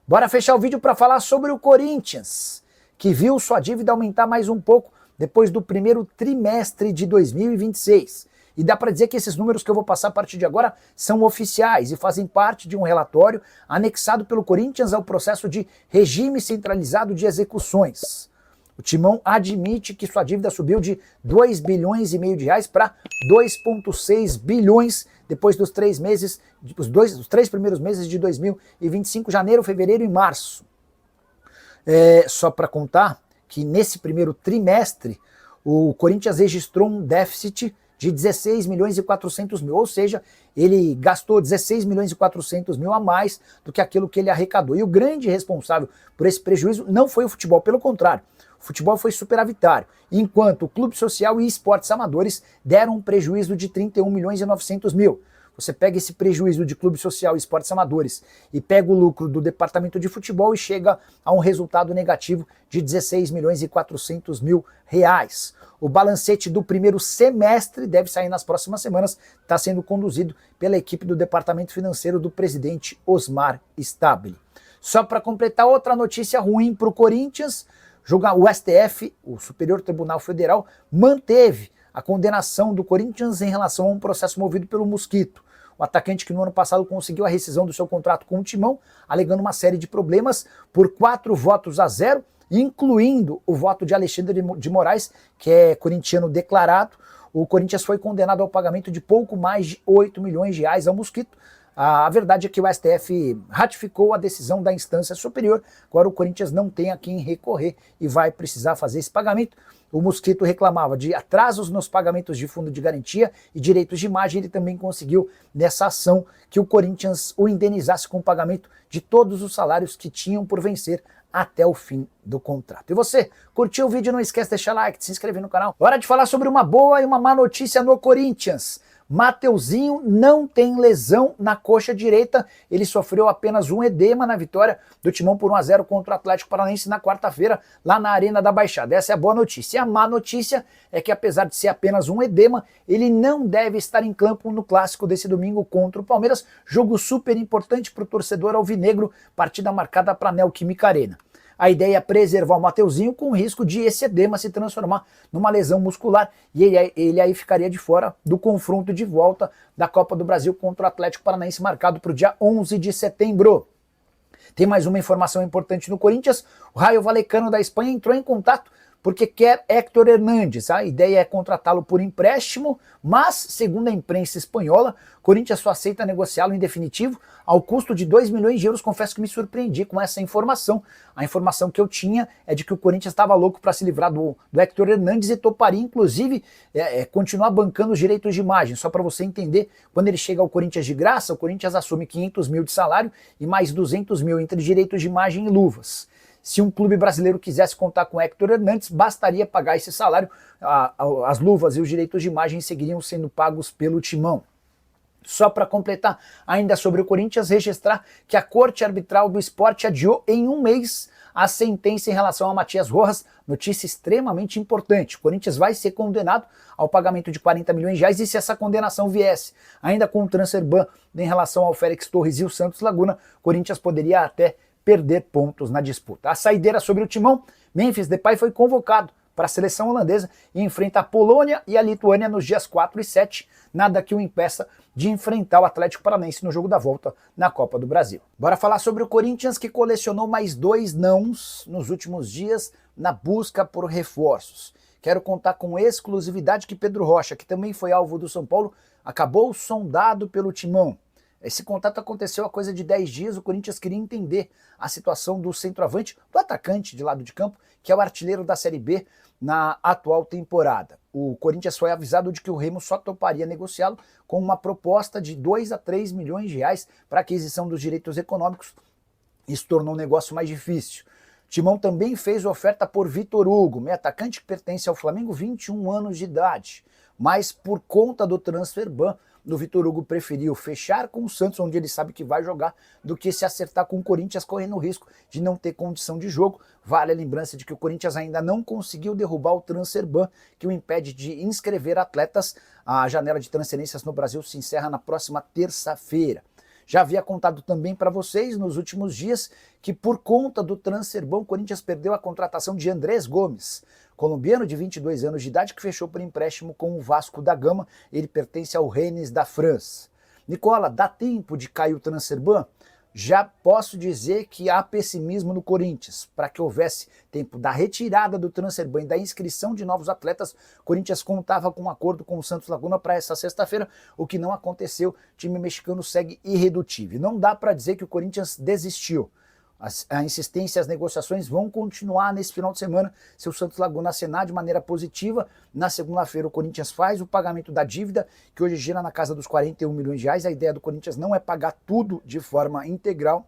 Bora fechar o vídeo para falar sobre o Corinthians, que viu sua dívida aumentar mais um pouco depois do primeiro trimestre de 2026. E dá para dizer que esses números que eu vou passar a partir de agora são oficiais e fazem parte de um relatório anexado pelo Corinthians ao processo de regime centralizado de execuções. O Timão admite que sua dívida subiu de 2,5 bilhões de reais para 2,6 bilhões depois dos 3 meses, os 3 primeiros meses de 2025, janeiro, fevereiro e março. Só para contar que nesse primeiro trimestre o Corinthians registrou um déficit de 16 milhões e 400 mil, ou seja, ele gastou 16 milhões e 400 mil a mais do que aquilo que ele arrecadou. E o grande responsável por esse prejuízo não foi o futebol, pelo contrário, o futebol foi superavitário, enquanto o Clube Social e Esportes Amadores deram um prejuízo de 31 milhões e 900 mil. Você pega esse prejuízo de Clube Social e Esportes Amadores e pega o lucro do Departamento de Futebol e chega a um resultado negativo de 16 milhões e 400 mil reais. O balancete do primeiro semestre deve sair nas próximas semanas, está sendo conduzido pela equipe do Departamento Financeiro do presidente Osmar Stabile. Só para completar, outra notícia ruim para o Corinthians, o STF, o Superior Tribunal Federal, manteve a condenação do Corinthians em relação a um processo movido pelo Mosquito. O atacante que no ano passado conseguiu a rescisão do seu contrato com o Timão, alegando uma série de problemas por 4-0, incluindo o voto de Alexandre de Moraes, que é corintiano declarado. O Corinthians foi condenado ao pagamento de pouco mais de 8 milhões de reais ao Mosquito. A verdade é que o STF ratificou a decisão da instância superior, agora o Corinthians não tem a quem recorrer e vai precisar fazer esse pagamento. O Mosquito reclamava de atrasos nos pagamentos de fundo de garantia e direitos de imagem. Ele também conseguiu nessa ação que o Corinthians o indenizasse com o pagamento de todos os salários que tinham por vencer até o fim do contrato. E você, curtiu o vídeo? Não esquece de deixar like, de se inscrever no canal. Hora de falar sobre uma boa e uma má notícia no Corinthians. Mateuzinho não tem lesão na coxa direita, ele sofreu apenas um edema na vitória do Timão por 1-0 contra o Atlético Paranaense na quarta-feira, lá na Arena da Baixada. Essa é a boa notícia. E a má notícia é que, apesar de ser apenas um edema, ele não deve estar em campo no clássico desse domingo contra o Palmeiras, jogo super importante para o torcedor alvinegro, partida marcada para a Neoquímica Arena. A ideia é preservar o Mateuzinho com o risco de esse edema se transformar numa lesão muscular e ele aí ficaria de fora do confronto de volta da Copa do Brasil contra o Atlético Paranaense, marcado para o dia 11 de setembro. Tem mais uma informação importante no Corinthians: o Rayo Vallecano da Espanha entrou em contato porque quer Héctor Hernández. A ideia é contratá-lo por empréstimo, mas, segundo a imprensa espanhola, o Corinthians só aceita negociá-lo em definitivo ao custo de 2 milhões de euros. Confesso que me surpreendi com essa informação. A informação que eu tinha é de que o Corinthians estava louco para se livrar do Héctor Hernández e toparia, inclusive, continuar bancando os direitos de imagem. Só para você entender, quando ele chega ao Corinthians de graça, o Corinthians assume 500 mil de salário e mais 200 mil entre direitos de imagem e luvas. Se um clube brasileiro quisesse contar com Héctor Hernández, bastaria pagar esse salário, as luvas e os direitos de imagem seguiriam sendo pagos pelo Timão. Só para completar, ainda sobre o Corinthians, registrar que a Corte Arbitral do Esporte adiou em um mês a sentença em relação a Matias Rojas, notícia extremamente importante. O Corinthians vai ser condenado ao pagamento de 40 milhões de reais e se essa condenação viesse ainda com o transfer ban em relação ao Félix Torres e o Santos Laguna, o Corinthians poderia até perder pontos na disputa. A saideira sobre o Timão: Memphis Depay foi convocado para a seleção holandesa e enfrenta a Polônia e a Lituânia nos dias 4 e 7, nada que o impeça de enfrentar o Atlético Paranaense no jogo da volta na Copa do Brasil. Bora falar sobre o Corinthians, que colecionou mais 2 nãos nos últimos dias na busca por reforços. Quero contar com exclusividade que Pedro Rocha, que também foi alvo do São Paulo, acabou sondado pelo Timão. Esse contato aconteceu há coisa de 10 dias, o Corinthians queria entender a situação do centroavante, do atacante de lado de campo, que é o artilheiro da Série B na atual temporada. O Corinthians foi avisado de que o Remo só toparia negociá-lo com uma proposta de 2 a 3 milhões de reais para aquisição dos direitos econômicos. Isso tornou o negócio mais difícil. Timão também fez oferta por Vitor Hugo, meio atacante que pertence ao Flamengo, 21 anos de idade, mas por conta do transfer ban, o Vitor Hugo preferiu fechar com o Santos, onde ele sabe que vai jogar, do que se acertar com o Corinthians, correndo o risco de não ter condição de jogo. Vale a lembrança de que o Corinthians ainda não conseguiu derrubar o transfer ban, que o impede de inscrever atletas. A janela de transferências no Brasil se encerra na próxima terça-feira. Já havia contado também para vocês nos últimos dias que por conta do transfer ban, o Corinthians perdeu a contratação de Andrés Gomes, colombiano de 22 anos de idade que fechou por empréstimo com o Vasco da Gama. Ele pertence ao Rennes da França. Nicola, dá tempo de cair o transfer ban? Já posso dizer que há pessimismo no Corinthians. Para que houvesse tempo da retirada do transfer ban e da inscrição de novos atletas, o Corinthians contava com um acordo com o Santos Laguna para essa sexta-feira, o que não aconteceu. O time mexicano segue irredutível. Não dá para dizer que o Corinthians desistiu. A insistência e as negociações vão continuar nesse final de semana se o Santos Laguna acenar de maneira positiva. Na segunda-feira o Corinthians faz o pagamento da dívida, que hoje gira na casa dos 41 milhões de reais. A ideia do Corinthians não é pagar tudo de forma integral,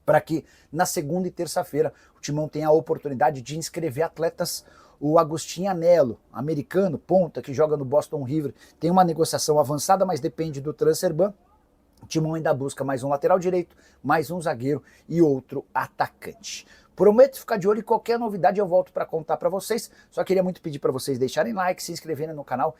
para que na segunda e terça-feira o Timão tenha a oportunidade de inscrever atletas. O Agostinho Anello, americano, ponta, que joga no Boston River, tem uma negociação avançada, mas depende do transfer ban. O Timão ainda busca mais um lateral direito, mais um zagueiro e outro atacante. Prometo ficar de olho em qualquer novidade, eu volto para contar para vocês. Só queria muito pedir para vocês deixarem like, se inscreverem no canal.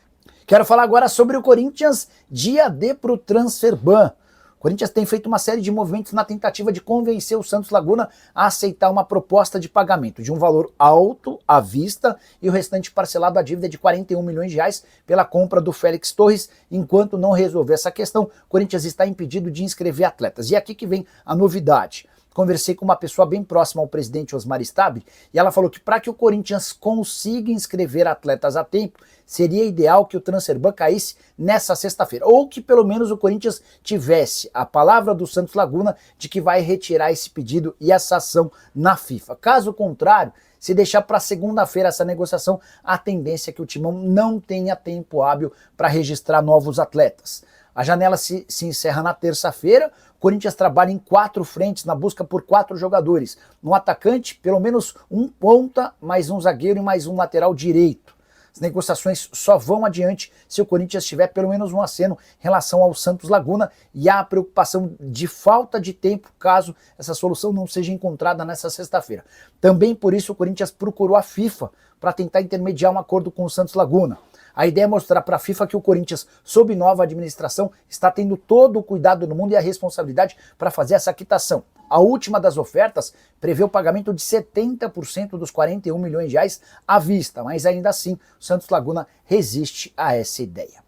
Quero falar agora sobre o Corinthians, dia D para o transfer ban. O Corinthians tem feito uma série de movimentos na tentativa de convencer o Santos Laguna a aceitar uma proposta de pagamento de um valor alto à vista e o restante parcelado à dívida de 41 milhões de reais pela compra do Félix Torres. Enquanto não resolver essa questão, o Corinthians está impedido de inscrever atletas. E aqui que vem a novidade. Conversei com uma pessoa bem próxima ao presidente Osmar Stabile e ela falou que para que o Corinthians consiga inscrever atletas a tempo, seria ideal que o transfer ban caísse nessa sexta-feira, ou que pelo menos o Corinthians tivesse a palavra do Santos Laguna de que vai retirar esse pedido e essa ação na FIFA. Caso contrário, se deixar para segunda-feira essa negociação, a tendência é que o Timão não tenha tempo hábil para registrar novos atletas. A janela se encerra na terça-feira. O Corinthians trabalha em 4 frentes na busca por 4 jogadores. Um atacante, pelo menos um ponta, mais um zagueiro e mais um lateral direito. As negociações só vão adiante se o Corinthians tiver pelo menos um aceno em relação ao Santos Laguna, e há a preocupação de falta de tempo caso essa solução não seja encontrada nessa sexta-feira. Também por isso o Corinthians procurou a FIFA para tentar intermediar um acordo com o Santos Laguna. A ideia é mostrar para a FIFA que o Corinthians, sob nova administração, está tendo todo o cuidado do mundo e a responsabilidade para fazer essa quitação. A última das ofertas prevê o pagamento de 70% dos 41 milhões de reais à vista, mas ainda assim o Santos Laguna resiste a essa ideia.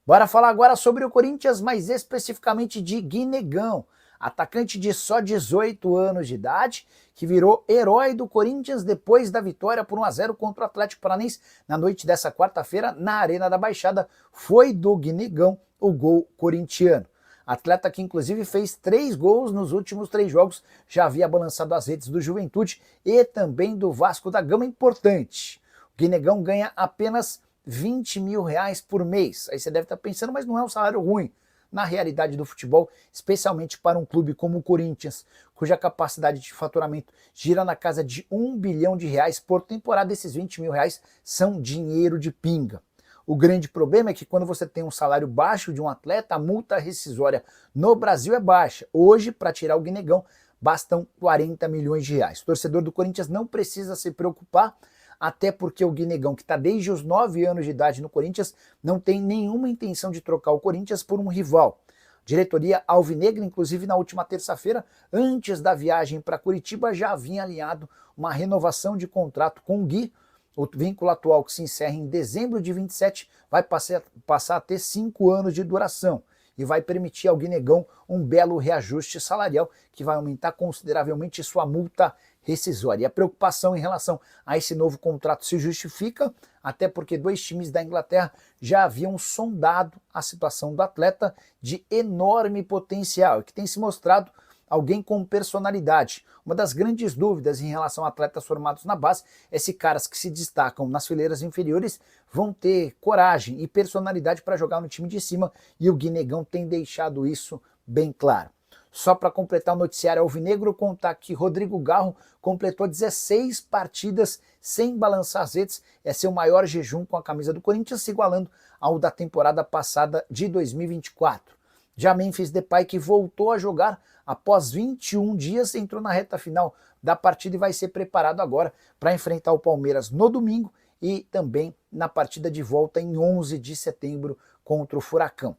Bora falar agora sobre o Corinthians, mais especificamente de Guinegão, atacante de só 18 anos de idade, que virou herói do Corinthians depois da vitória por 1-0 contra o Atlético Paranaense na noite dessa quarta-feira na Arena da Baixada. Foi do Guinegão o gol corintiano. Atleta que inclusive fez 3 gols nos últimos 3 jogos, já havia balançado as redes do Juventude e também do Vasco da Gama. Importante, o Guinegão ganha apenas 20 mil reais por mês. Aí você deve estar pensando, mas não é um salário ruim. Na realidade do futebol, especialmente para um clube como o Corinthians, cuja capacidade de faturamento gira na casa de 1 bilhão de reais por temporada, esses 20 mil reais são dinheiro de pinga. O grande problema é que quando você tem um salário baixo de um atleta, a multa rescisória no Brasil é baixa. Hoje, para tirar o Guinegão, bastam 40 milhões de reais. O torcedor do Corinthians não precisa se preocupar, até porque o Guinegão, que está desde os 9 anos de idade no Corinthians, não tem nenhuma intenção de trocar o Corinthians por um rival. Diretoria alvinegra, inclusive na última terça-feira, antes da viagem para Curitiba, já havia alinhado uma renovação de contrato com o Gui. O vínculo atual, que se encerra em dezembro de 27, vai passar a ter 5 anos de duração e vai permitir ao Guinegão um belo reajuste salarial que vai aumentar consideravelmente sua multa rescisória. E a preocupação em relação a esse novo contrato se justifica, até porque 2 times da Inglaterra já haviam sondado a situação do atleta, de enorme potencial, e que tem se mostrado alguém com personalidade. Uma das grandes dúvidas em relação a atletas formados na base é se caras que se destacam nas fileiras inferiores vão ter coragem e personalidade para jogar no time de cima, e o Guinegão tem deixado isso bem claro. Só para completar o noticiário alvinegro, contar que Rodrigo Garro completou 16 partidas sem balançar as redes. É seu maior jejum com a camisa do Corinthians, se igualando ao da temporada passada de 2024. Já Memphis Depay, que voltou a jogar após 21 dias, entrou na reta final da partida e vai ser preparado agora para enfrentar o Palmeiras no domingo e também na partida de volta em 11 de setembro contra o Furacão.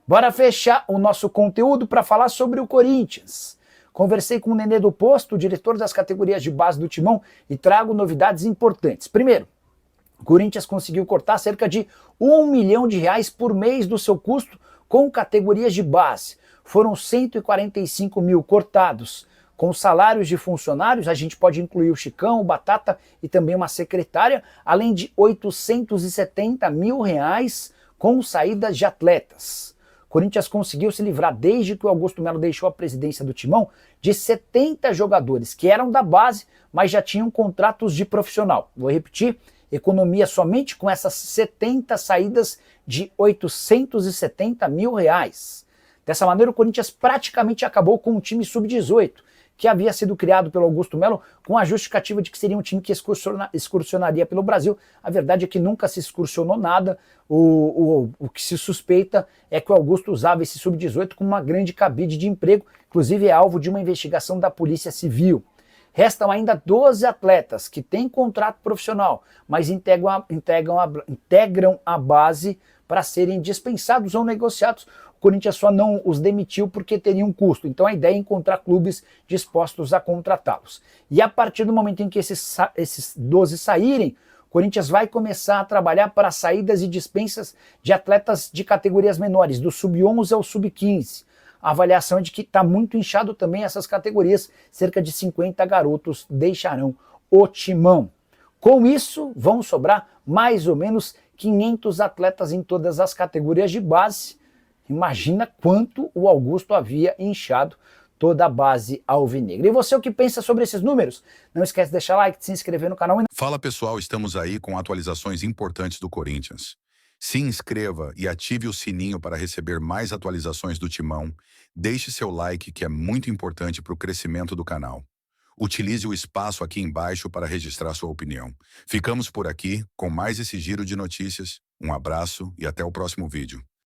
Bora fechar o nosso conteúdo para falar sobre o Corinthians. Conversei com o Nenê do Posto, o diretor das categorias de base do Timão, e trago novidades importantes. Primeiro, o Corinthians conseguiu cortar cerca de R$ 1 milhão por mês do seu custo com categorias de base. Foram 145 mil cortados. Com salários de funcionários, a gente pode incluir o Chicão, o Batata e também uma secretária, além de R$ 870 mil com saídas de atletas. O Corinthians conseguiu se livrar, desde que o Augusto Melo deixou a presidência do Timão, de 70 jogadores que eram da base, mas já tinham contratos de profissional. Vou repetir, economia somente com essas 70 saídas de R$ 870 mil. Dessa maneira, o Corinthians praticamente acabou com um time sub-18, que havia sido criado pelo Augusto Melo com a justificativa de que seria um time que excursionaria pelo Brasil. A verdade é que nunca se excursionou nada. O que se suspeita é que o Augusto usava esse sub-18 como uma grande cabide de emprego, inclusive é alvo de uma investigação da Polícia Civil. Restam ainda 12 atletas que têm contrato profissional, mas integram a base para serem dispensados ou negociados. O Corinthians só não os demitiu porque teria um custo. Então a ideia é encontrar clubes dispostos a contratá-los. E a partir do momento em que esses 12 saírem, o Corinthians vai começar a trabalhar para saídas e dispensas de atletas de categorias menores, do sub-11 ao sub-15. A avaliação é de que está muito inchado também essas categorias, cerca de 50 garotos deixarão o Timão. Com isso, vão sobrar mais ou menos 500 atletas em todas as categorias de base. Imagina quanto o Augusto havia inchado toda a base alvinegra. E você, o que pensa sobre esses números? Não esquece de deixar like, de se inscrever no canal. Fala pessoal, estamos aí com atualizações importantes do Corinthians. Se inscreva e ative o sininho para receber mais atualizações do Timão. Deixe seu like, que é muito importante para o crescimento do canal. Utilize o espaço aqui embaixo para registrar sua opinião. Ficamos por aqui com mais esse giro de notícias. Um abraço e até o próximo vídeo.